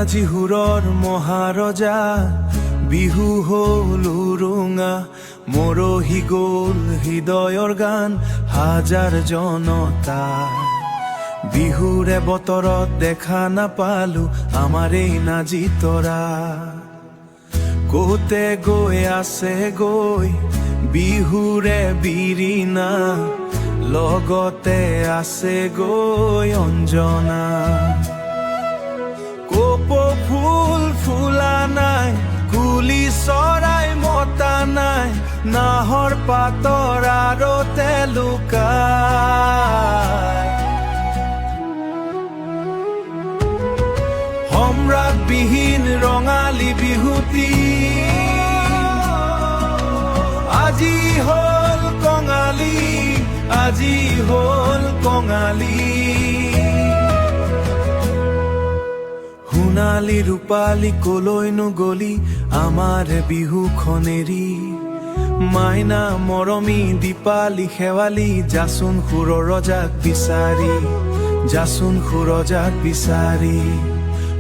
আজি হুৰৰ মহাৰজা বিহু হ'ল উৰুঙা মৰহি গ'ল হৃদয়ৰ গান হাজাৰ জনতা বিহুৰে বতৰত দেখা নাপালো আমাৰ এই নাজি তৰা কতে গৈ আছে গৈ বিহুৰে বিৰিণা লগতে আছে গৈ অঞ্জনা কপৌ ফুল ফুলা নাই কুলি চৰাই মতা নাই নাহৰ পাতৰ আৰতে লুকাই সম্ৰাটবিহীন ৰঙালী বিহুতি আজি হ'ল কঙালী আজি হ'ল কঙালী সোণালী ৰূপালী কলৈনো গলি আমাৰ বিহুখনেৰি মাইনা মৰমী দীপালী শেৱালী যাচোন সুৰৰজাক বিচাৰি যাচোন সুৰজাক বিচাৰি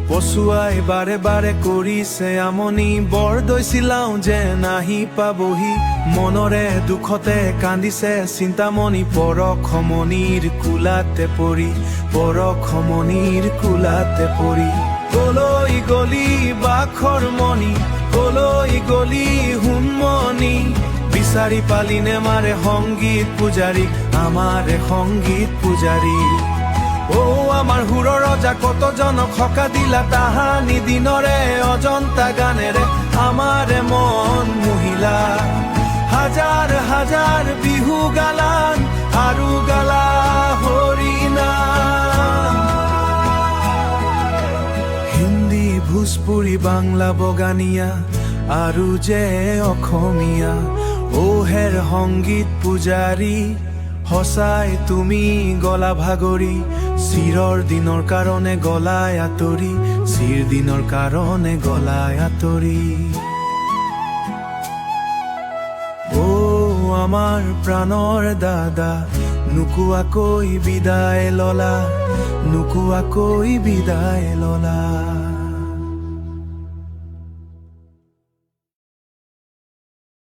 পচুৱাই বাৰে বাৰে কৰিছে আমনি বৰদৈ চিলাও যে নাহি পাবহি মনৰে দুখতে কান্দিছে চিন্তামণি পৰশমণিৰ কোলাতে পৰি পৰশমণিৰ কোলাতে পৰি কলৈ গলি বাখৰ মণি কলৈ গলি সোণমণি বিচাৰি পালিনে মাৰে সংগীত পূজাৰী আমাৰে সংগীত পূজাৰী ও আমাৰ সুৰৰ ৰজা কতজনক সকা দিলা তাহানি দিনৰে অজন্তা গানেৰে আমাৰে মন মুহিলা হাজাৰ হাজাৰ বিহু গালান আৰু গালা হৰিনাম হিন্দী ভোজপুৰী বাংলা বগানিয়া আৰু যে অসমীয়া ওহেৰ সংগীত পূজাৰী সঁচাই তুমি গলা ভাগৰি চিৰৰ দিনৰ কাৰণে গলাই আঁতৰি চিৰ দিনৰ কাৰণে গলাই আঁতৰি ও আমাৰ প্ৰাণৰ দাদা নোকোৱাকৈ বিদায় ললা নোকোৱাকৈ বিদায় ললা